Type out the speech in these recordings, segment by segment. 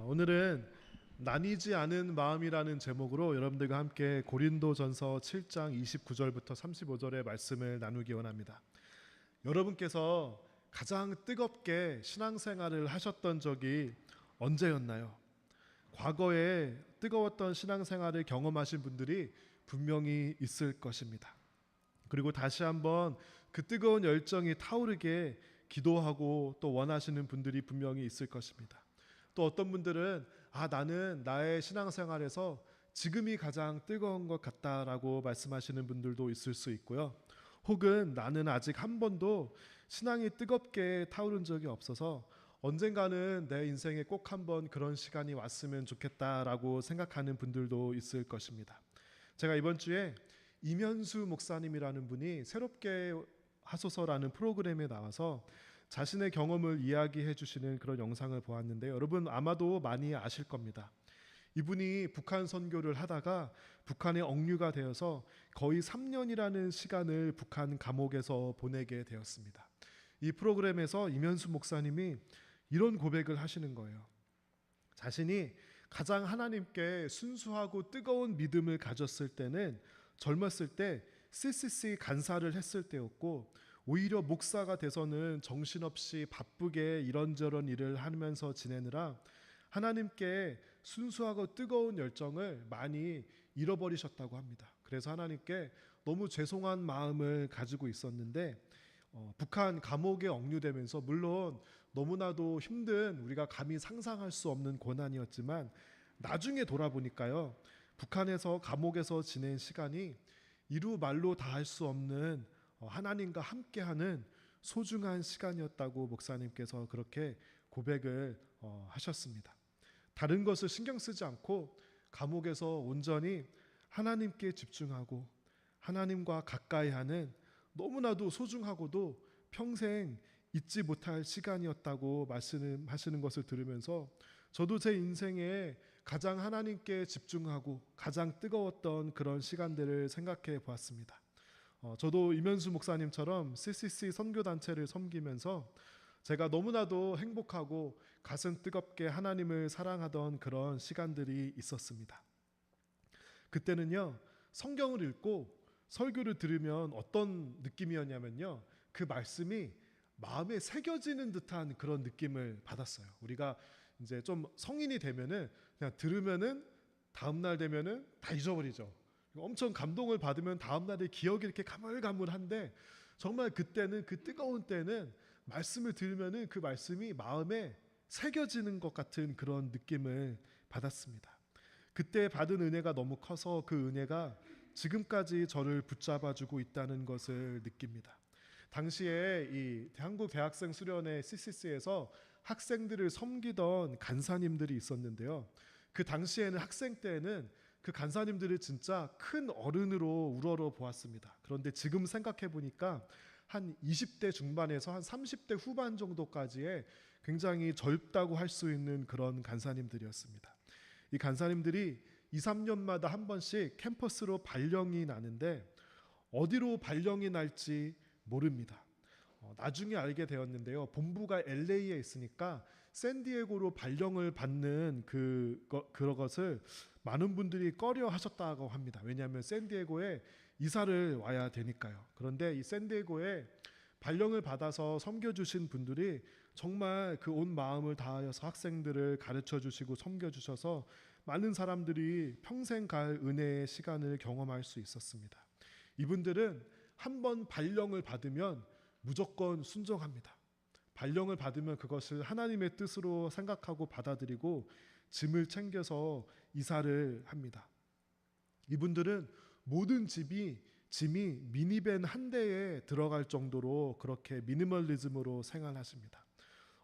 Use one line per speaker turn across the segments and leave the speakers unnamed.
오늘은 나뉘지 않은 마음이라는 제목으로 여러분들과 함께 고린도전서 7장 29절부터 35절의 말씀을 나누기 원합니다. 여러분께서 가장 뜨겁게 신앙생활을 하셨던 적이 언제였나요? 과거에 뜨거웠던 신앙생활을 경험하신 분들이 분명히 있을 것입니다. 그리고 다시 한번 그 뜨거운 열정이 타오르게 기도하고 또 원하시는 분들이 분명히 있을 것입니다. 또 어떤 분들은 나는 나의 신앙생활에서 지금이 가장 뜨거운 것 같다라고 말씀하시는 분들도 있을 수 있고요. 혹은 나는 아직 한 번도 신앙이 뜨겁게 타오른 적이 없어서 언젠가는 내 인생에 꼭 한번 그런 시간이 왔으면 좋겠다라고 생각하는 분들도 있을 것입니다. 제가 이번 주에 이면수 목사님이라는 분이 새롭게 하소서라는 프로그램에 나와서 자신의 경험을 이야기해 주시는 그런 영상을 보았는데, 여러분 아마도 많이 아실 겁니다. 이분이 북한 선교를 하다가 북한에 억류가 되어서 거의 3년이라는 시간을 북한 감옥에서 보내게 되었습니다. 이 프로그램에서 이면수 목사님이 이런 고백을 하시는 거예요. 자신이 가장 하나님께 순수하고 뜨거운 믿음을 가졌을 때는 젊었을 때 CCC 간사를 했을 때였고, 오히려 목사가 돼서는 정신없이 바쁘게 이런저런 일을 하면서 지내느라 하나님께 순수하고 뜨거운 열정을 많이 잃어버리셨다고 합니다. 그래서 하나님께 너무 죄송한 마음을 가지고 있었는데, 북한 감옥에 억류되면서 물론 너무나도 힘든, 우리가 감히 상상할 수 없는 고난이었지만 나중에 돌아보니까요, 북한에서 감옥에서 지낸 시간이 이루 말로 다 할 수 없는 하나님과 함께하는 소중한 시간이었다고 목사님께서 그렇게 고백을 하셨습니다. 다른 것을 신경 쓰지 않고 감옥에서 온전히 하나님께 집중하고 하나님과 가까이 하는, 너무나도 소중하고도 평생 잊지 못할 시간이었다고 말씀하시는 것을 들으면서 저도 제 인생에 가장 하나님께 집중하고 가장 뜨거웠던 그런 시간들을 생각해 보았습니다. 저도 이면수 목사님처럼 CCC 선교단체를 섬기면서 제가 너무나도 행복하고 가슴 뜨겁게 하나님을 사랑하던 그런 시간들이 있었습니다. 그때는요, 성경을 읽고 설교를 들으면 어떤 느낌이었냐면요, 그 말씀이 마음에 새겨지는 듯한 그런 느낌을 받았어요. 우리가 이제 좀 성인이 되면은 그냥 들으면은 다음날 되면은 다 잊어버리죠. 엄청 감동을 받으면 다음날의 기억이 이렇게 가물가물한데, 정말 그때는, 그 뜨거운 때는 말씀을 들으면은 그 말씀이 마음에 새겨지는 것 같은 그런 느낌을 받았습니다. 그때 받은 은혜가 너무 커서 그 은혜가 지금까지 저를 붙잡아주고 있다는 것을 느낍니다. 당시에 이 한국 대학생 수련회 CCC에서 학생들을 섬기던 간사님들이 있었는데요, 그 당시에는, 학생 때는 그 간사님들을 진짜 큰 어른으로 우러러 보았습니다. 그런데 지금 생각해 보니까 한 20대 중반에서 한 30대 후반 정도까지의 굉장히 젊다고 할 수 있는 그런 간사님들이었습니다. 이 간사님들이 2, 3년마다 한 번씩 캠퍼스로 발령이 나는데 어디로 발령이 날지 모릅니다. 나중에 알게 되었는데요, 본부가 LA에 있으니까 샌디에고로 발령을 받는 그것을 많은 분들이 꺼려 하셨다고 합니다. 왜냐하면 샌디에고에 이사를 와야 되니까요. 그런데 이 샌디에고에 발령을 받아서 섬겨주신 분들이 정말 그 온 마음을 다하여서 학생들을 가르쳐 주시고 섬겨 주셔서 많은 사람들이 평생 갈 은혜의 시간을 경험할 수 있었습니다. 이분들은 한번 발령을 받으면 무조건 순종합니다. 발령을 받으면 그것을 하나님의 뜻으로 생각하고 받아들이고 짐을 챙겨서 이사를 합니다. 이분들은 모든 짐이 미니밴 한 대에 들어갈 정도로 그렇게 미니멀리즘으로 생활하십니다.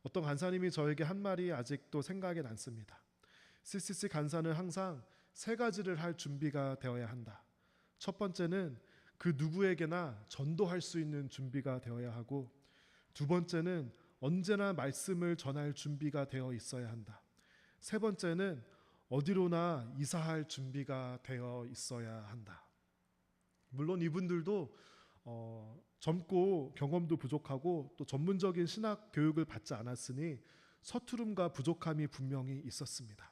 어떤 간사님이 저에게 한 말이 아직도 생각에 남습니다. CCC 간사는 항상 세 가지를 할 준비가 되어야 한다. 첫 번째는 그 누구에게나 전도할 수 있는 준비가 되어야 하고, 두 번째는 언제나 말씀을 전할 준비가 되어 있어야 한다. 세 번째는 어디로나 이사할 준비가 되어 있어야 한다. 물론 이분들도 젊고 경험도 부족하고 또 전문적인 신학 교육을 받지 않았으니 서투름과 부족함이 분명히 있었습니다.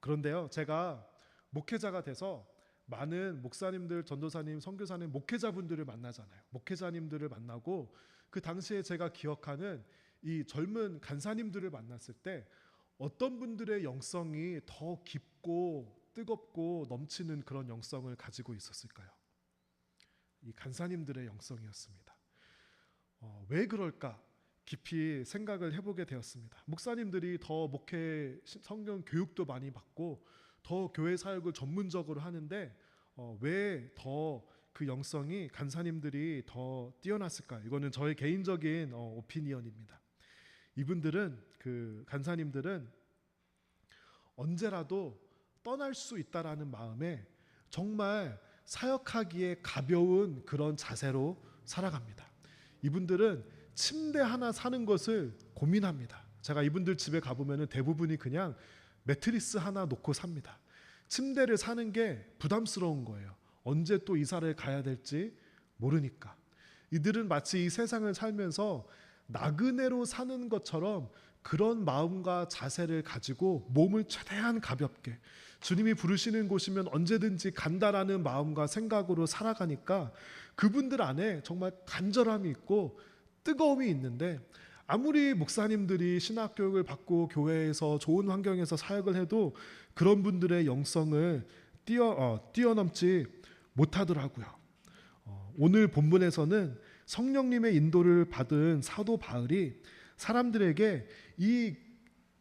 그런데요, 제가 목회자가 돼서 많은 목사님들, 전도사님, 선교사님, 목회자분들을 만나잖아요. 목회자님들을 만나고 그 당시에 제가 기억하는 이 젊은 간사님들을 만났을 때 어떤 분들의 영성이 더 깊고 뜨겁고 넘치는 그런 영성을 가지고 있었을까요? 이 간사님들의 영성이었습니다. 왜 그럴까? 깊이 생각을 해보게 되었습니다. 목사님들이 더 목회 성경 교육도 많이 받고 더 교회 사역을 전문적으로 하는데 왜 더 그 영성이 간사님들이 더 뛰어났을까? 이거는 저의 개인적인 오피니언입니다. 이분들은 그 간사님들은 언제라도 떠날 수 있다라는 마음에 정말 사역하기에 가벼운 그런 자세로 살아갑니다. 이분들은 침대 하나 사는 것을 고민합니다. 제가 이분들 집에 가보면 대부분이 그냥 매트리스 하나 놓고 삽니다. 침대를 사는 게 부담스러운 거예요. 언제 또 이사를 가야 될지 모르니까. 이들은 마치 이 세상을 살면서 나그네로 사는 것처럼 그런 마음과 자세를 가지고 몸을 최대한 가볍게, 주님이 부르시는 곳이면 언제든지 간다라는 마음과 생각으로 살아가니까 그분들 안에 정말 간절함이 있고 뜨거움이 있는데, 아무리 목사님들이 신학교육을 받고 교회에서 좋은 환경에서 사역을 해도 그런 분들의 영성을 뛰어넘지 못하더라고요. 오늘 본문에서는 성령님의 인도를 받은 사도 바울이 사람들에게 이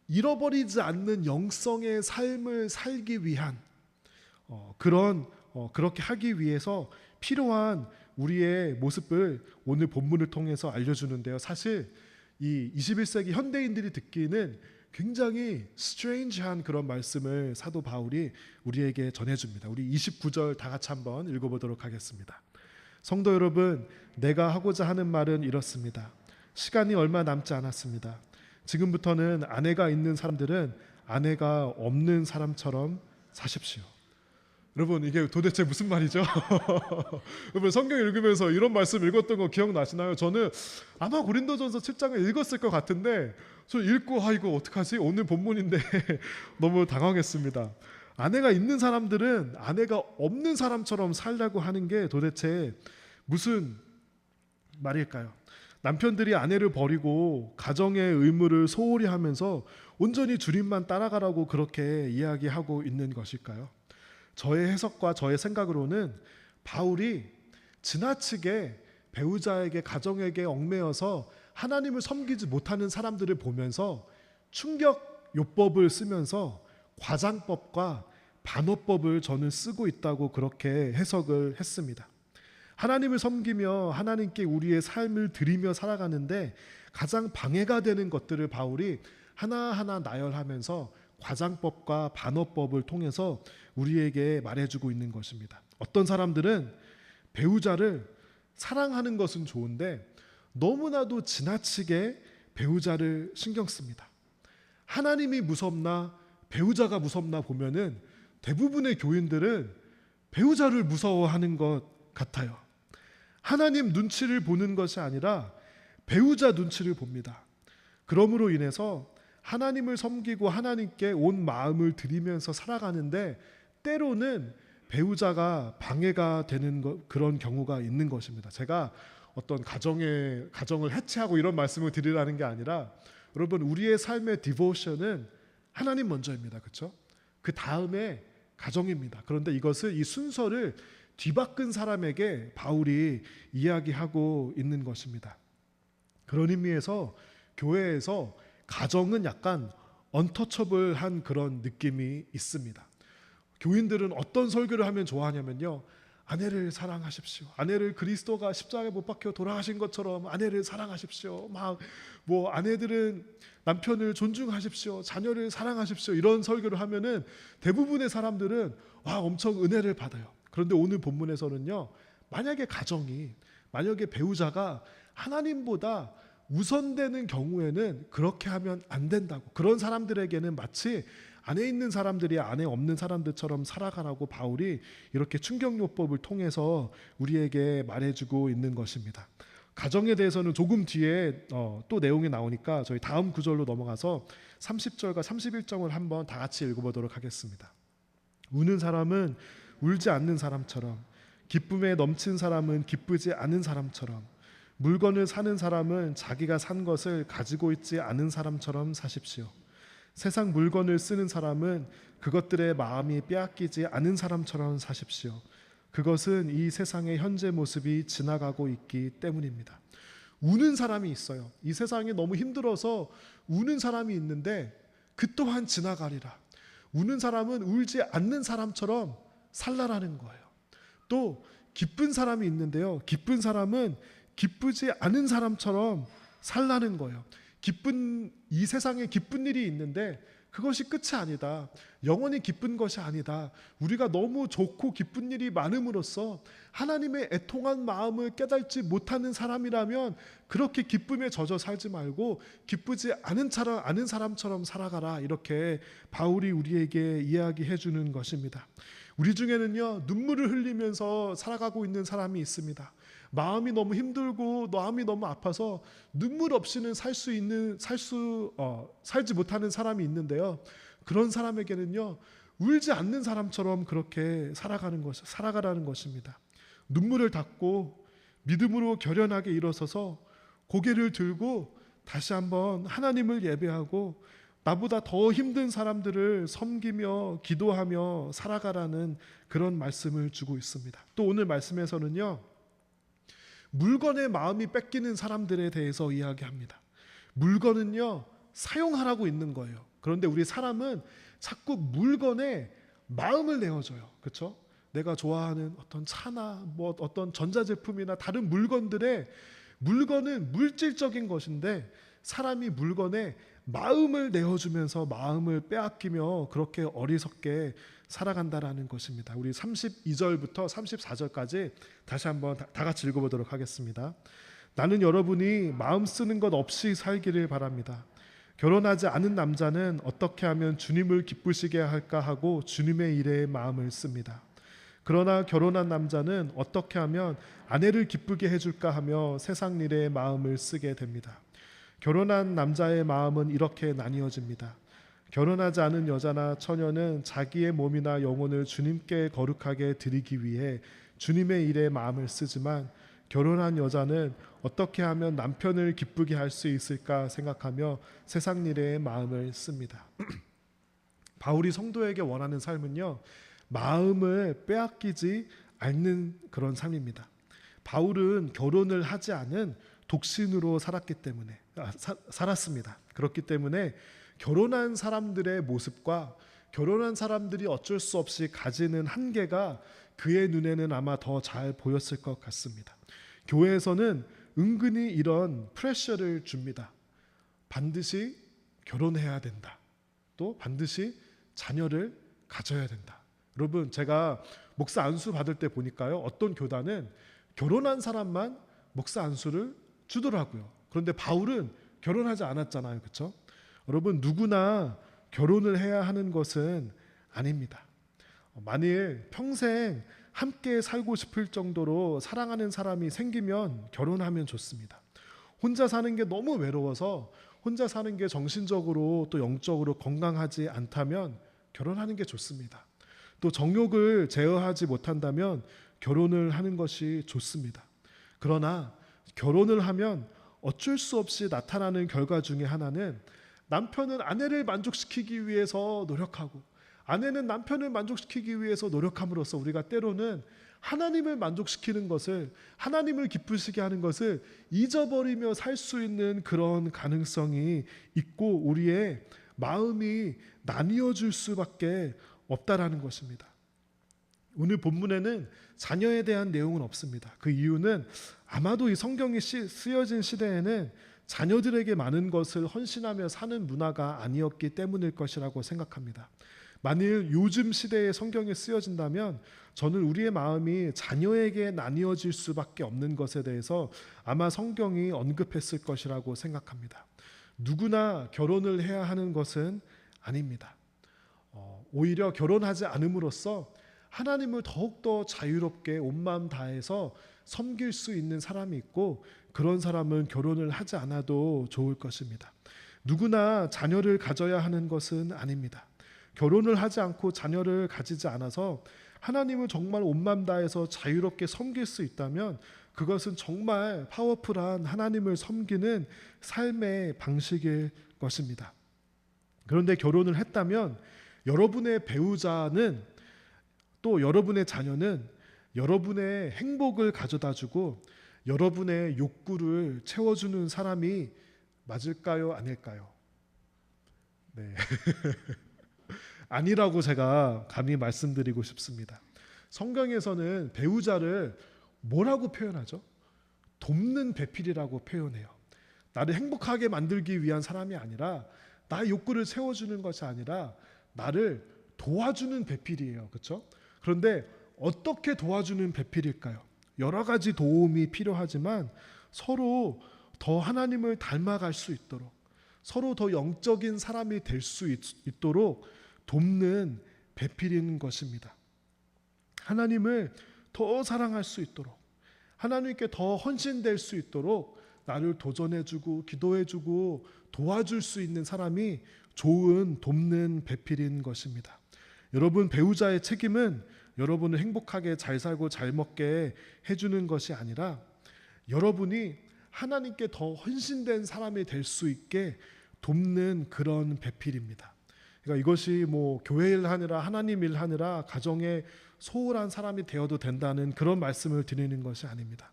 잃어버리지 않는 영성의 삶을 살기 위한 그렇게 하기 위해서 필요한 우리의 모습을 오늘 본문을 통해서 알려주는데요. 사실 이 21세기 현대인들이 듣기는 굉장히 스트레인지한 그런 말씀을 사도 바울이 우리에게 전해줍니다. 우리 29절 다 같이 한번 읽어보도록 하겠습니다. 성도 여러분, 내가 하고자 하는 말은 이렇습니다. 시간이 얼마 남지 않았습니다. 지금부터는 아내가 있는 사람들은 아내가 없는 사람처럼 사십시오. 여러분, 이게 도대체 무슨 말이죠? 여러분, 성경 읽으면서 이런 말씀 읽었던 거 기억나시나요? 저는 아마 고린도전서 7장을 읽었을 것 같은데 저 읽고 이거 어떡하지? 오늘 본문인데 너무 당황했습니다. 아내가 있는 사람들은 아내가 없는 사람처럼 살려고 하는 게 도대체 무슨 말일까요? 남편들이 아내를 버리고 가정의 의무를 소홀히 하면서 온전히 주님만 따라가라고 그렇게 이야기하고 있는 것일까요? 저의 해석과 저의 생각으로는 바울이 지나치게 배우자에게, 가정에게 얽매여서 하나님을 섬기지 못하는 사람들을 보면서 충격 요법을 쓰면서 과장법과 반어법을 저는 쓰고 있다고 그렇게 해석을 했습니다. 하나님을 섬기며 하나님께 우리의 삶을 드리며 살아가는데 가장 방해가 되는 것들을 바울이 하나하나 나열하면서 과장법과 반어법을 통해서 우리에게 말해주고 있는 것입니다. 어떤 사람들은 배우자를 사랑하는 것은 좋은데 너무나도 지나치게 배우자를 신경 씁니다. 하나님이 무섭나 배우자가 무섭나 보면은 대부분의 교인들은 배우자를 무서워하는 것 같아요. 하나님 눈치를 보는 것이 아니라 배우자 눈치를 봅니다. 그러므로 인해서 하나님을 섬기고 하나님께 온 마음을 드리면서 살아가는데 때로는 배우자가 방해가 되는 그런 경우가 있는 것입니다. 제가 어떤 가정을 해체하고 이런 말씀을 드리라는 게 아니라, 여러분, 우리의 삶의 디보션은 하나님 먼저입니다. 그렇죠? 그 다음에 가정입니다. 그런데 이 순서를 뒤바꾼 사람에게 바울이 이야기하고 있는 것입니다. 그런 의미에서 교회에서 가정은 약간 언터처블한 그런 느낌이 있습니다. 교인들은 어떤 설교를 하면 좋아하냐면요, 아내를 사랑하십시오. 아내를 그리스도가 십자가에 못 박혀 돌아가신 것처럼 아내를 사랑하십시오. 아내들은 남편을 존중하십시오. 자녀를 사랑하십시오. 이런 설교를 하면은 대부분의 사람들은 엄청 은혜를 받아요. 그런데 오늘 본문에서는요, 만약에 배우자가 하나님보다 우선되는 경우에는 그렇게 하면 안 된다고, 그런 사람들에게는 마치 안에 있는 사람들이 안에 없는 사람들처럼 살아가라고 바울이 이렇게 충격요법을 통해서 우리에게 말해주고 있는 것입니다. 가정에 대해서는 조금 뒤에 또 내용이 나오니까 저희 다음 구절로 넘어가서 30절과 31절을 한번 다 같이 읽어보도록 하겠습니다. 우는 사람은 울지 않는 사람처럼, 기쁨에 넘친 사람은 기쁘지 않은 사람처럼, 물건을 사는 사람은 자기가 산 것을 가지고 있지 않은 사람처럼 사십시오. 세상 물건을 쓰는 사람은 그것들의 마음이 빼앗기지 않은 사람처럼 사십시오. 그것은 이 세상의 현재 모습이 지나가고 있기 때문입니다. 우는 사람이 있어요. 이 세상이 너무 힘들어서 우는 사람이 있는데 그 또한 지나가리라. 우는 사람은 울지 않는 사람처럼 살라라는 거예요. 또 기쁜 사람이 있는데요. 기쁜 사람은 기쁘지 않은 사람처럼 살라는 거예요. 이 세상에 기쁜 일이 있는데 그것이 끝이 아니다. 영원히 기쁜 것이 아니다. 우리가 너무 좋고 기쁜 일이 많음으로써 하나님의 애통한 마음을 깨닫지 못하는 사람이라면 그렇게 기쁨에 젖어 살지 말고 기쁘지 않은 사람처럼 살아가라. 이렇게 바울이 우리에게 이야기해 주는 것입니다. 우리 중에는요, 눈물을 흘리면서 살아가고 있는 사람이 있습니다. 마음이 너무 힘들고 마음이 너무 아파서 눈물 없이는 살지 못하는 사람이 있는데요. 그런 사람에게는요, 울지 않는 사람처럼 그렇게 살아가라는 것입니다. 눈물을 닦고 믿음으로 결연하게 일어서서 고개를 들고 다시 한번 하나님을 예배하고 나보다 더 힘든 사람들을 섬기며 기도하며 살아가라는 그런 말씀을 주고 있습니다. 또 오늘 말씀에서는요, 물건의 마음이 뺏기는 사람들에 대해서 이야기합니다. 물건은요, 사용하라고 있는 거예요. 그런데 우리 사람은 자꾸 물건에 마음을 내어줘요. 그렇죠? 내가 좋아하는 어떤 차나 어떤 전자제품이나 다른 물건은 물질적인 것인데 사람이 물건에 마음을 내어주면서 마음을 빼앗기며 그렇게 어리석게 살아간다라는 것입니다. 우리 32절부터 34절까지 다시 한번 다 같이 읽어보도록 하겠습니다. 나는 여러분이 마음 쓰는 것 없이 살기를 바랍니다. 결혼하지 않은 남자는 어떻게 하면 주님을 기쁘시게 할까 하고 주님의 일에 마음을 씁니다. 그러나 결혼한 남자는 어떻게 하면 아내를 기쁘게 해줄까 하며 세상 일에 마음을 쓰게 됩니다. 결혼한 남자의 마음은 이렇게 나뉘어집니다. 결혼하지 않은 여자나 처녀는 자기의 몸이나 영혼을 주님께 거룩하게 드리기 위해 주님의 일에 마음을 쓰지만 결혼한 여자는 어떻게 하면 남편을 기쁘게 할 수 있을까 생각하며 세상 일에 마음을 씁니다. 바울이 성도에게 원하는 삶은요, 마음을 빼앗기지 않는 그런 삶입니다. 바울은 결혼을 하지 않은 독신으로 살았습니다. 그렇기 때문에 결혼한 사람들의 모습과 결혼한 사람들이 어쩔 수 없이 가지는 한계가 그의 눈에는 아마 더 잘 보였을 것 같습니다. 교회에서는 은근히 이런 프레셔를 줍니다. 반드시 결혼해야 된다. 또 반드시 자녀를 가져야 된다. 여러분, 제가 목사 안수 받을 때 보니까요, 어떤 교단은 결혼한 사람만 목사 안수를 주더라고요. 그런데 바울은 결혼하지 않았잖아요. 그렇죠? 여러분, 누구나 결혼을 해야 하는 것은 아닙니다. 만일 평생 함께 살고 싶을 정도로 사랑하는 사람이 생기면 결혼하면 좋습니다. 혼자 사는 게 너무 외로워서 혼자 사는 게 정신적으로 또 영적으로 건강하지 않다면 결혼하는 게 좋습니다. 또 정욕을 제어하지 못한다면 결혼을 하는 것이 좋습니다. 그러나 결혼을 하면 어쩔 수 없이 나타나는 결과 중에 하나는 남편은 아내를 만족시키기 위해서 노력하고 아내는 남편을 만족시키기 위해서 노력함으로써 우리가 때로는 하나님을 만족시키는 것을, 하나님을 기쁘시게 하는 것을 잊어버리며 살 수 있는 그런 가능성이 있고 우리의 마음이 나뉘어질 수밖에 없다라는 것입니다. 오늘 본문에는 자녀에 대한 내용은 없습니다. 그 이유는 아마도 이 성경이 쓰여진 시대에는 자녀들에게 많은 것을 헌신하며 사는 문화가 아니었기 때문일 것이라고 생각합니다. 만일 요즘 시대에 성경이 쓰여진다면 저는 우리의 마음이 자녀에게 나뉘어질 수밖에 없는 것에 대해서 아마 성경이 언급했을 것이라고 생각합니다. 누구나 결혼을 해야 하는 것은 아닙니다. 오히려 결혼하지 않음으로써 하나님을 더욱더 자유롭게 온 마음 다해서 섬길 수 있는 사람이 있고 그런 사람은 결혼을 하지 않아도 좋을 것입니다. 누구나 자녀를 가져야 하는 것은 아닙니다. 결혼을 하지 않고 자녀를 가지지 않아서 하나님을 정말 온 맘 다해서 자유롭게 섬길 수 있다면 그것은 정말 파워풀한 하나님을 섬기는 삶의 방식일 것입니다. 그런데 결혼을 했다면 여러분의 배우자는 또 여러분의 자녀는 여러분의 행복을 가져다주고 여러분의 욕구를 채워주는 사람이 맞을까요? 아닐까요? 네. 아니라고 제가 감히 말씀드리고 싶습니다. 성경에서는 배우자를 뭐라고 표현하죠? 돕는 배필이라고 표현해요. 나를 행복하게 만들기 위한 사람이 아니라 나의 욕구를 채워주는 것이 아니라 나를 도와주는 배필이에요. 그렇죠? 그런데 어떻게 도와주는 배필일까요? 여러 가지 도움이 필요하지만 서로 더 하나님을 닮아갈 수 있도록 서로 더 영적인 사람이 될 수 있도록 돕는 배필인 것입니다. 하나님을 더 사랑할 수 있도록 하나님께 더 헌신될 수 있도록 나를 도전해주고 기도해주고 도와줄 수 있는 사람이 좋은 돕는 배필인 것입니다. 여러분 배우자의 책임은 여러분을 행복하게 잘 살고 잘 먹게 해주는 것이 아니라 여러분이 하나님께 더 헌신된 사람이 될 수 있게 돕는 그런 배필입니다. 그러니까 이것이 뭐 교회 일 하느라 하나님 일 하느라 가정에 소홀한 사람이 되어도 된다는 그런 말씀을 드리는 것이 아닙니다.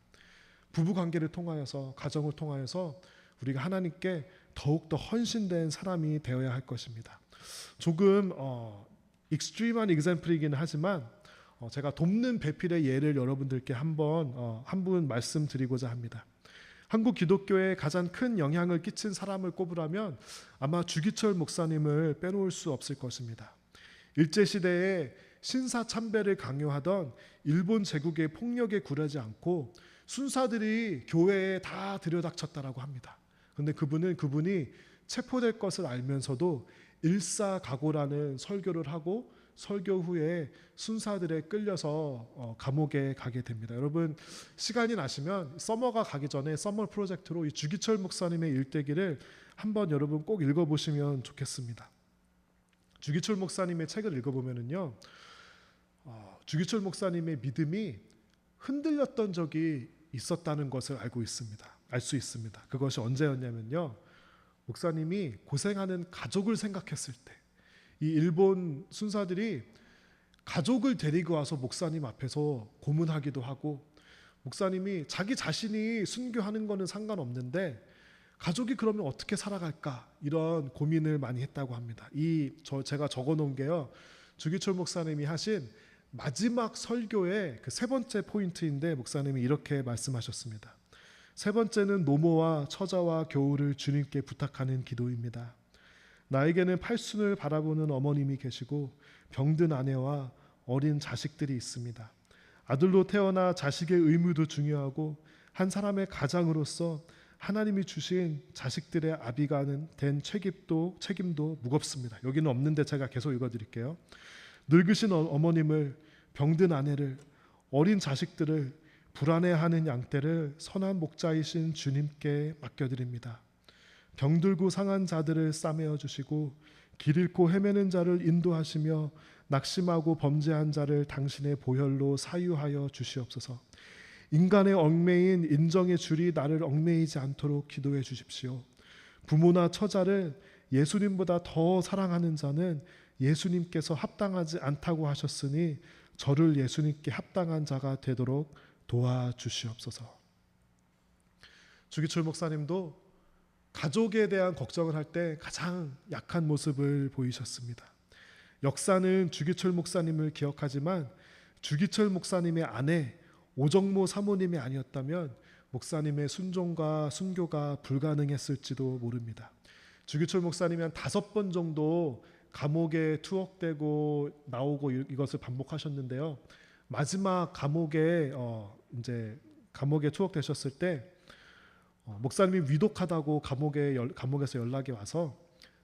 부부 관계를 통하여서 가정을 통하여서 우리가 하나님께 더욱더 헌신된 사람이 되어야 할 것입니다. 조금 익스트림한 example이긴 하지만 제가 돕는 배필의 예를 여러분들께 한 분 말씀드리고자 합니다. 한국 기독교에 가장 큰 영향을 끼친 사람을 꼽으라면 아마 주기철 목사님을 빼놓을 수 없을 것입니다. 일제시대에 신사참배를 강요하던 일본 제국의 폭력에 굴하지 않고 순사들이 교회에 다 들여닥쳤다라고 합니다. 그런데 그분이 체포될 것을 알면서도 일사각오라는 설교를 하고 설교 후에 순사들에 끌려서 감옥에 가게 됩니다. 여러분 시간이 나시면 서머가 가기 전에 서머 프로젝트로 이 주기철 목사님의 일대기를 한번 여러분 꼭 읽어보시면 좋겠습니다. 주기철 목사님의 책을 읽어보면은요, 주기철 목사님의 믿음이 흔들렸던 적이 있었다는 것을 알 수 있습니다. 그것이 언제였냐면요, 목사님이 고생하는 가족을 생각했을 때, 이 일본 순사들이 가족을 데리고 와서 목사님 앞에서 고문하기도 하고, 목사님이 자기 자신이 순교하는 거는 상관없는데 가족이 그러면 어떻게 살아갈까, 이런 고민을 많이 했다고 합니다. 제가 적어놓은 게요, 주기철 목사님이 하신 마지막 설교의 그 세 번째 포인트인데, 목사님이 이렇게 말씀하셨습니다. 세 번째는 노모와 처자와 교우를 주님께 부탁하는 기도입니다. 나에게는 팔순을 바라보는 어머님이 계시고 병든 아내와 어린 자식들이 있습니다. 아들로 태어나 자식의 의무도 중요하고 한 사람의 가장으로서 하나님이 주신 자식들의 아비가 된 책임도 무겁습니다. 여기는 없는데 제가 계속 읽어드릴게요. 늙으신 어머님을, 병든 아내를, 어린 자식들을, 불안해하는 양떼를 선한 목자이신 주님께 맡겨드립니다. 병들고 상한 자들을 싸매어 주시고 길 잃고 헤매는 자를 인도하시며 낙심하고 범죄한 자를 당신의 보혈로 사유하여 주시옵소서. 인간의 얽매인 인정의 줄이 나를 얽매이지 않도록 기도해 주십시오. 부모나 처자를 예수님보다 더 사랑하는 자는 예수님께서 합당하지 않다고 하셨으니 저를 예수님께 합당한 자가 되도록 도와주시옵소서. 주기철 목사님도 가족에 대한 걱정을 할 때 가장 약한 모습을 보이셨습니다. 역사는 주기철 목사님을 기억하지만 주기철 목사님의 아내 오정모 사모님이 아니었다면 목사님의 순종과 순교가 불가능했을지도 모릅니다. 주기철 감옥사님이 한 5번 정도 감옥에 투옥되고 나오고 이것을 반복하셨는데요. 마지막 감옥에 투옥되셨을 때 목사님이 위독하다고 감옥에서 연락이 와서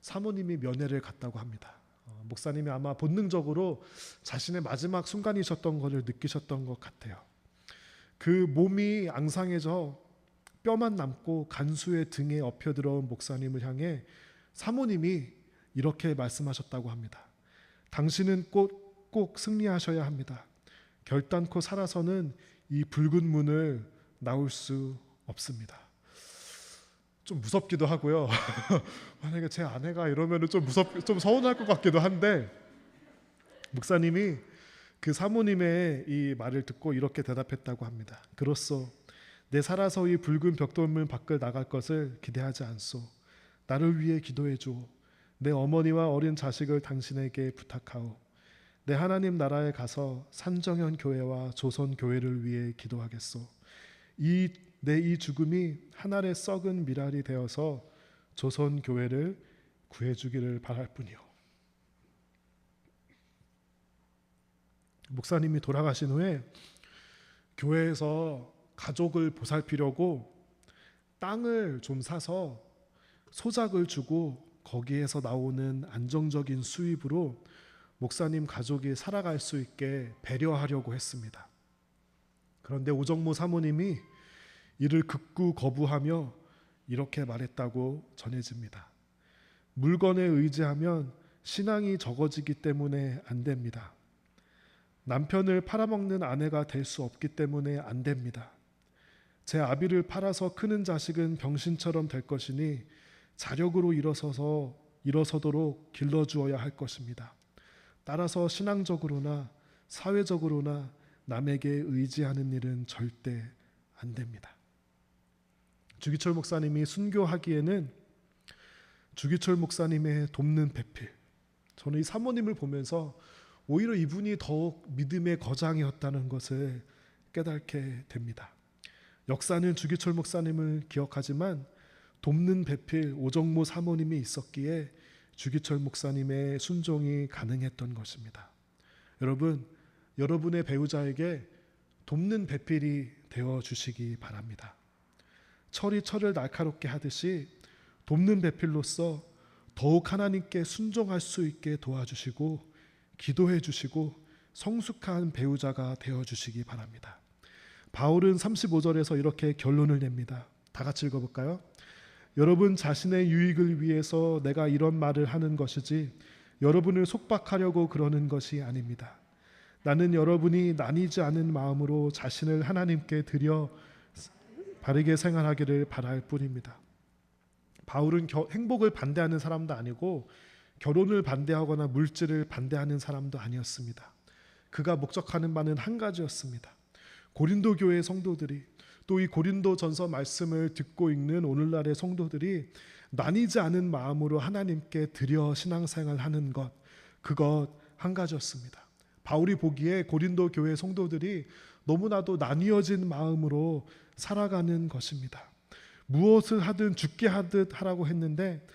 사모님이 면회를 갔다고 합니다. 목사님이 아마 본능적으로 자신의 마지막 순간이셨던 것을 느끼셨던 것 같아요. 그 몸이 앙상해져 뼈만 남고 간수의 등에 엎혀들어온 목사님을 향해 사모님이 이렇게 말씀하셨다고 합니다. 당신은 꼭 승리하셔야 합니다. 결단코 살아서는 이 붉은 문을 나올 수 없습니다. 좀 무섭기도 하고요. 만약에 제 아내가 이러면 좀 서운할 것 같기도 한데, 목사님이 그 사모님의 이 말을 듣고 이렇게 대답했다고 합니다. 그렇소. 내 살아서 이 붉은 벽돌문 밖을 나갈 것을 기대하지 않소. 나를 위해 기도해 주오. 내 어머니와 어린 자식을 당신에게 부탁하오. 내 하나님 나라에 가서 산정현 교회와 조선 교회를 위해 기도하겠소. 내 이 죽음이 하늘의 썩은 미랄이 되어서 조선 교회를 구해주기를 바랄 뿐이요. 목사님이 돌아가신 후에 교회에서 가족을 보살피려고 땅을 좀 사서 소작을 주고 거기에서 나오는 안정적인 수입으로 목사님 가족이 살아갈 수 있게 배려하려고 했습니다. 그런데 오정모 사모님이 이를 극구 거부하며 이렇게 말했다고 전해집니다. 물건에 의지하면 신앙이 적어지기 때문에 안 됩니다. 남편을 팔아먹는 아내가 될 수 없기 때문에 안 됩니다. 제 아비를 팔아서 크는 자식은 병신처럼 될 것이니 자력으로 일어서도록 길러주어야 할 것입니다. 따라서 신앙적으로나 사회적으로나 남에게 의지하는 일은 절대 안 됩니다. 주기철 목사님이 순교하기에는 주기철 목사님의 돕는 배필, 저는 이 사모님을 보면서 오히려 이분이 더욱 믿음의 거장이었다는 것을 깨닫게 됩니다. 역사는 주기철 목사님을 기억하지만 돕는 배필 오정모 사모님이 있었기에 주기철 목사님의 순종이 가능했던 것입니다. 여러분, 여러분의 배우자에게 돕는 배필이 되어 주시기 바랍니다. 철이 철을 날카롭게 하듯이 돕는 배필로서 더욱 하나님께 순종할 수 있게 도와주시고 기도해 주시고 성숙한 배우자가 되어 주시기 바랍니다. 바울은 35절에서 이렇게 결론을 냅니다. 다 같이 읽어볼까요? 여러분 자신의 유익을 위해서 내가 이런 말을 하는 것이지 여러분을 속박하려고 그러는 것이 아닙니다. 나는 여러분이 나뉘지 않은 마음으로 자신을 하나님께 드려 바르게 생활하기를 바랄 뿐입니다. 바울은 행복을 반대하는 사람도 아니고 결혼을 반대하거나 물질을 반대하는 사람도 아니었습니다. 그가 목적하는 바는 한 가지였습니다. 고린도 교회의 성도들이, 또 이 고린도전서 말씀을 듣고 읽는 오늘날의 성도들이 나뉘지 않은 마음으로 하나님께 드려 신앙생활하는 것, 그것 한 가지였습니다. 바울이 보기에 고린도 교회 성도들이 너무나도 나뉘어진 마음으로 살아가는 것입니다. 무엇을 하든 죽게 하듯 하라고 했는데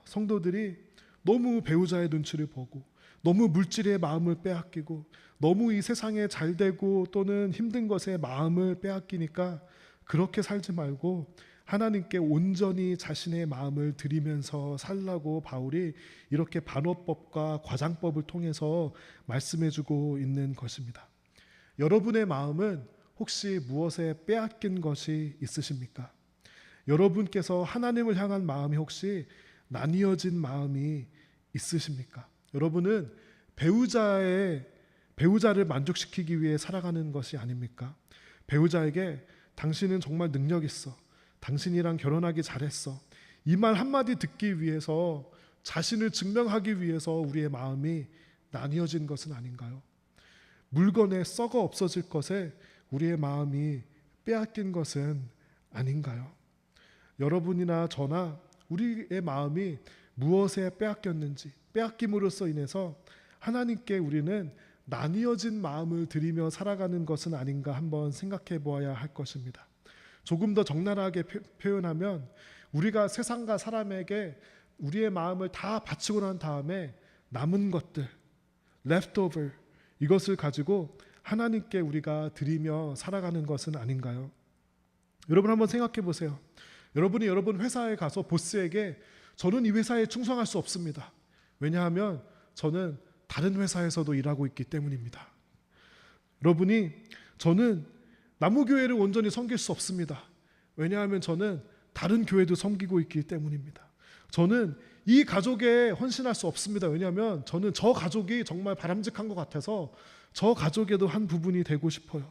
성도들이 너무 배우자의 눈치를 보고 너무 물질의 마음을 빼앗기고 너무 이 세상에 잘되고 또는 힘든 것에 마음을 빼앗기니까 그렇게 살지 말고 하나님께 온전히 자신의 마음을 드리면서 살라고 바울이 이렇게 반어법과 과장법을 통해서 말씀해주고 있는 것입니다. 여러분의 마음은 혹시 무엇에 빼앗긴 것이 있으십니까? 여러분께서 하나님을 향한 마음이 혹시 나뉘어진 마음이 있으십니까? 여러분은 배우자를 만족시키기 위해 살아가는 것이 아닙니까? 배우자에게 당신은 정말 능력 있어, 당신이랑 결혼하기 잘했어, 이 말 한마디 듣기 위해서, 자신을 증명하기 위해서 우리의 마음이 나뉘어진 것은 아닌가요? 물건에 썩어 없어질 것에 우리의 마음이 빼앗긴 것은 아닌가요? 여러분이나 저나 우리의 마음이 무엇에 빼앗겼는지, 빼앗김으로써 인해서 하나님께 우리는 나뉘어진 마음을 드리며 살아가는 것은 아닌가 한번 생각해 보아야 할 것입니다. 조금 더 적나라하게 표현하면 우리가 세상과 사람에게 우리의 마음을 다 바치고 난 다음에 남은 것들, leftover, 이것을 가지고 하나님께 우리가 드리며 살아가는 것은 아닌가요? 여러분 한번 생각해 보세요. 여러분이 여러분 회사에 가서 보스에게 저는 이 회사에 충성할 수 없습니다. 왜냐하면 저는 다른 회사에서도 일하고 있기 때문입니다. 여러분이 저는 나무교회를 온전히 섬길 수 없습니다. 왜냐하면 저는 다른 교회도 섬기고 있기 때문입니다. 저는 이 가족에 헌신할 수 없습니다. 왜냐하면 저는 저 가족이 정말 바람직한 것 같아서 저 가족에도 한 부분이 되고 싶어요.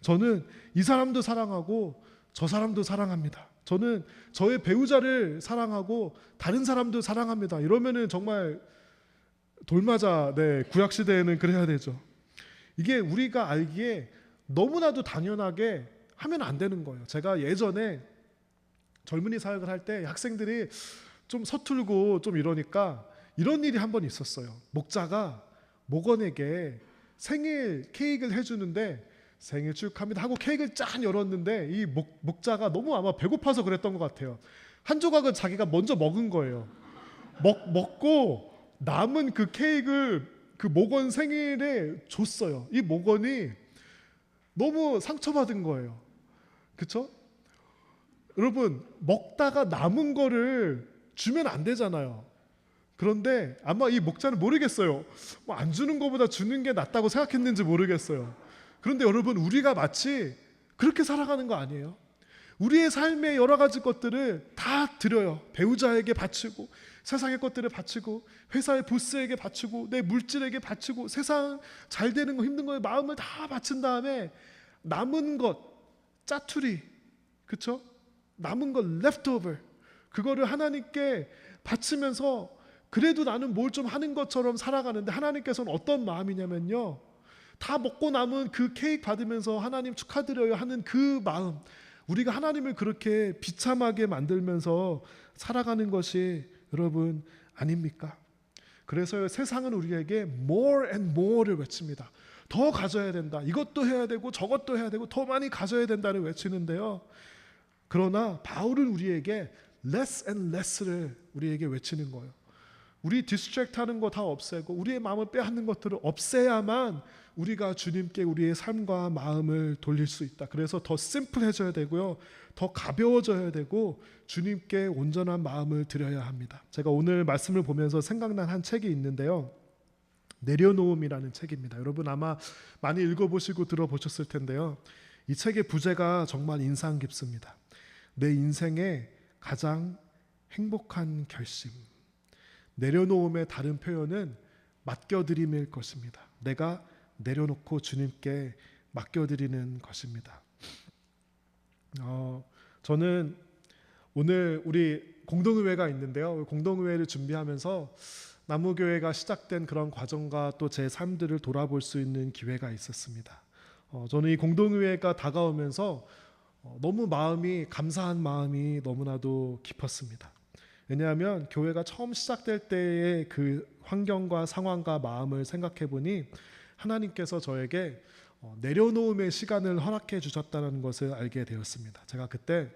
저는 이 사람도 사랑하고 저 사람도 사랑합니다. 저는 저의 배우자를 사랑하고 다른 사람도 사랑합니다. 이러면은 정말 돌맞아. 구약 시대에는 그래야 되죠. 이게 우리가 알기에 너무나도 당연하게 하면 안 되는 거예요. 제가 예전에 젊은이 사역을 할 때 학생들이 좀 서툴고 좀 이러니까 이런 일이 한 번 있었어요. 목자가 목원에게 생일 케이크를 해주는데 생일 축하합니다 하고 케이크를 짠 열었는데 이 목자가 너무 아마 배고파서 그랬던 것 같아요. 한 조각은 자기가 먼저 먹은 거예요. 먹고 남은 그 케이크를 그 목원 생일에 줬어요. 이 목원이 너무 상처받은 거예요. 그렇죠? 여러분, 먹다가 남은 거를 주면 안 되잖아요. 그런데 아마 이 목자는 모르겠어요. 안 주는 것보다 주는 게 낫다고 생각했는지 모르겠어요. 그런데 여러분, 우리가 마치 그렇게 살아가는 거 아니에요? 우리의 삶의 여러 가지 것들을 다 드려요. 배우자에게 바치고, 세상의 것들을 바치고, 회사의 보스에게 바치고, 내 물질에게 바치고, 세상 잘 되는 거 힘든 거에 마음을 다 바친 다음에 남은 것, 짜투리, 그렇죠? 남은 것 leftover, 그거를 하나님께 바치면서 그래도 나는 뭘 좀 하는 것처럼 살아가는데 하나님께서는 어떤 마음이냐면요, 다 먹고 남은 그 케이크 받으면서 하나님 축하드려요 하는 그 마음, 우리가 하나님을 그렇게 비참하게 만들면서 살아가는 것이 여러분 아닙니까? 그래서 세상은 우리에게 more and more를 외칩니다. 더 가져야 된다. 이것도 해야 되고 저것도 해야 되고 더 많이 가져야 된다를 외치는데요. 그러나 바울은 우리에게 less and less를 우리에게 외치는 거예요. 우리 디스트랙트 하는 거 다 없애고 우리의 마음을 빼앗는 것들을 없애야만 우리가 주님께 우리의 삶과 마음을 돌릴 수 있다. 그래서 더 심플해져야 되고요, 더 가벼워져야 되고 주님께 온전한 마음을 드려야 합니다. 제가 오늘 말씀을 보면서 생각난 한 책이 있는데요, 내려놓음이라는 책입니다. 여러분 아마 많이 읽어보시고 들어보셨을 텐데요, 이 책의 부제가 정말 인상 깊습니다. 내 인생의 가장 행복한 결심. 내려놓음의 다른 표현은 맡겨드림일 것입니다. 내가 내려놓고 주님께 맡겨드리는 것입니다. 저는 오늘 우리 공동의회가 있는데요, 공동의회를 준비하면서 나무교회가 시작된 그런 과정과 또 제 삶들을 돌아볼 수 있는 기회가 있었습니다. 저는 이 공동의회가 다가오면서 너무 마음이, 감사한 마음이 너무나도 깊었습니다. 왜냐하면 교회가 처음 시작될 때의 그 환경과 상황과 마음을 생각해 보니 하나님께서 저에게 내려놓음의 시간을 허락해 주셨다는 것을 알게 되었습니다. 제가 그때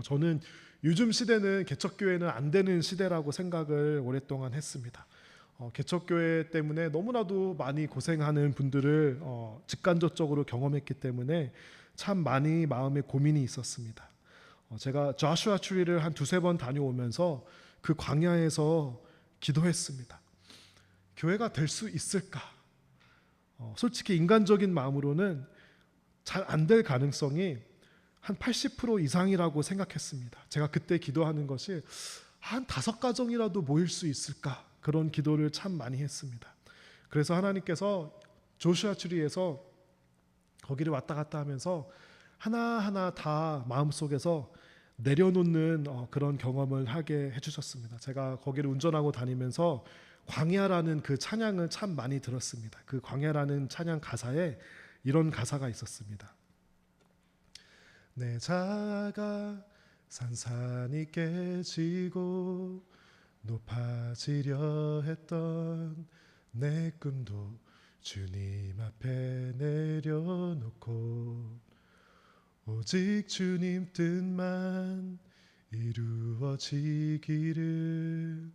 저는 요즘 시대는 개척교회는 안 되는 시대라고 생각을 오랫동안 했습니다. 개척교회 때문에 너무나도 많이 고생하는 분들을 직간접적으로 경험했기 때문에 참 많이 마음에 고민이 있었습니다. 제가 조슈아 추리를 한 두세 번 다녀오면서 그 광야에서 기도했습니다. 교회가 될 수 있을까? 솔직히 인간적인 마음으로는 잘 안 될 가능성이 한 80% 이상이라고 생각했습니다. 제가 그때 기도하는 것이 한 5가정이라도 모일 수 있을까? 그런 기도를 참 많이 했습니다. 그래서 하나님께서 조슈아 추리에서 거기를 왔다 갔다 하면서 하나하나 다 마음속에서 내려놓는 그런 경험을 하게 해주셨습니다. 제가 거기를 운전하고 다니면서 광야라는 그 찬양을 참 많이 들었습니다. 그 광야라는 찬양 가사에 이런 가사가 있었습니다. 내 자아가 산산이 깨지고 높아지려 했던 내 꿈도 주님 앞에 내려놓고 오직 주님 뜻만 이루어지기를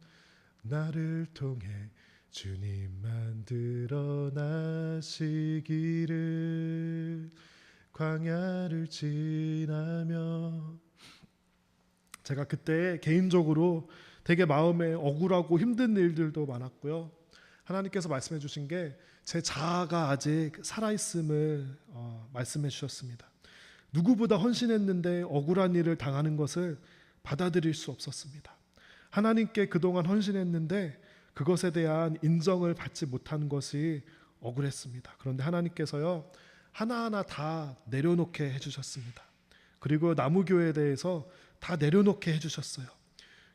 나를 통해 주님만 드러나시기를 광야를 지나며. 제가 그때 개인적으로 되게 마음에 억울하고 힘든 일들도 많았고요, 하나님께서 말씀해 주신 게 제 자아가 아직 살아있음을 말씀해 주셨습니다. 누구보다 헌신했는데 억울한 일을 당하는 것을 받아들일 수 없었습니다. 하나님께 그동안 헌신했는데 그것에 대한 인정을 받지 못한 것이 억울했습니다. 그런데 하나님께서요, 하나하나 다 내려놓게 해주셨습니다. 그리고 나무교회에 대해서 다 내려놓게 해주셨어요.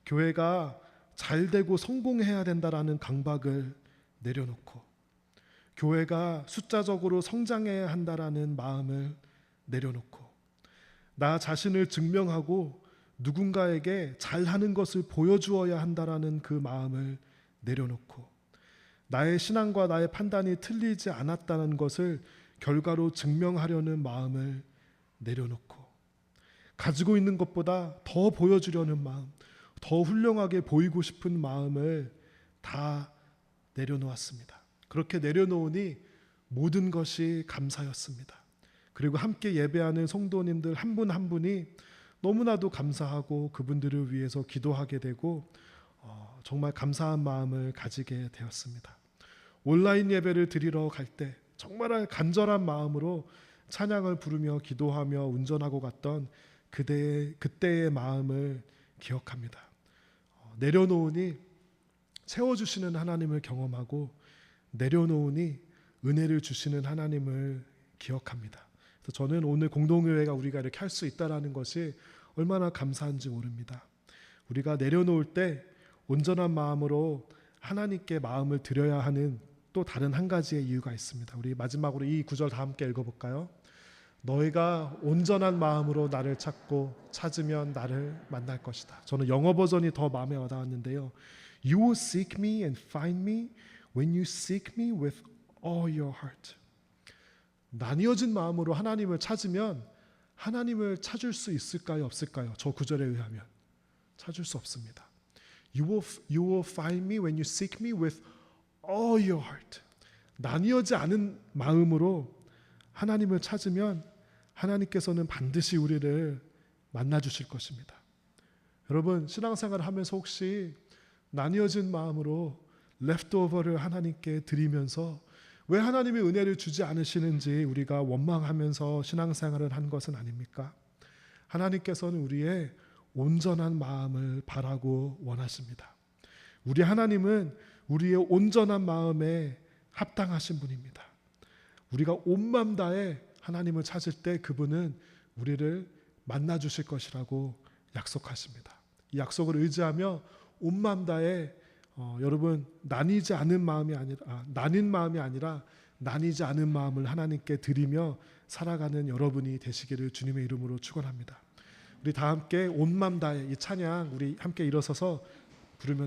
교회가 잘 되고 성공해야 된다라는 강박을 내려놓고, 교회가 숫자적으로 성장해야 한다라는 마음을 내려놓고, 나 자신을 증명하고 누군가에게 잘하는 것을 보여주어야 한다라는 그 마음을 내려놓고, 나의 신앙과 나의 판단이 틀리지 않았다는 것을 결과로 증명하려는 마음을 내려놓고, 가지고 있는 것보다 더 보여주려는 마음, 더 훌륭하게 보이고 싶은 마음을 다 내려놓았습니다. 그렇게 내려놓으니 모든 것이 감사였습니다. 그리고 함께 예배하는 성도님들 한 분 한 분이 너무나도 감사하고 그분들을 위해서 기도하게 되고 정말 감사한 마음을 가지게 되었습니다. 온라인 예배를 드리러 갈 때 정말 간절한 마음으로 찬양을 부르며 기도하며 운전하고 갔던 그때의 마음을 기억합니다. 내려놓으니 채워주시는 하나님을 경험하고, 내려놓으니 은혜를 주시는 하나님을 기억합니다. 그래서 저는 오늘 공동교회가 우리가 이렇게 할 수 있다는 것이 얼마나 감사한지 모릅니다. 우리가 내려놓을 때 온전한 마음으로 하나님께 마음을 드려야 하는 또 다른 한 가지의 이유가 있습니다. 우리 마지막으로 이 구절 다 함께 읽어볼까요? 너희가 온전한 마음으로 나를 찾고 찾으면 나를 만날 것이다. 저는 영어 버전이 더 마음에 와닿았는데요. You will seek me and find me when you seek me with all your heart. 나뉘어진 마음으로 하나님을 찾으면 하나님을 찾을 수 있을까요? 없을까요? 저 구절에 의하면 찾을 수 없습니다. You will find me when you seek me with all your heart. 나뉘어지 않은 마음으로 하나님을 찾으면 하나님께서는 반드시 우리를 만나 주실 것입니다. 여러분, 신앙생활을 하면서 혹시 나뉘어진 마음으로 레프트오버를 하나님께 드리면서 왜 하나님이 은혜를 주지 않으시는지 우리가 원망하면서 신앙생활을 한 것은 아닙니까? 하나님께서는 우리의 온전한 마음을 바라고 원하십니다. 우리 하나님은 우리의 온전한 마음에 합당하신 분입니다. 우리가 온 마음 다해 하나님을 찾을 때 그분은 우리를 만나 주실 것이라고 약속하십니다. 이 약속을 의지하며 온 마음 다해 여러분 나뉜 마음이 아니라 나뉘지 않은 마음을 하나님께 드리며 살아가는 여러분이 되시기를 주님의 이름으로 축원합니다. 우리 다 함께 온 마음 다해 이 찬양 우리 함께 일어서서 부르면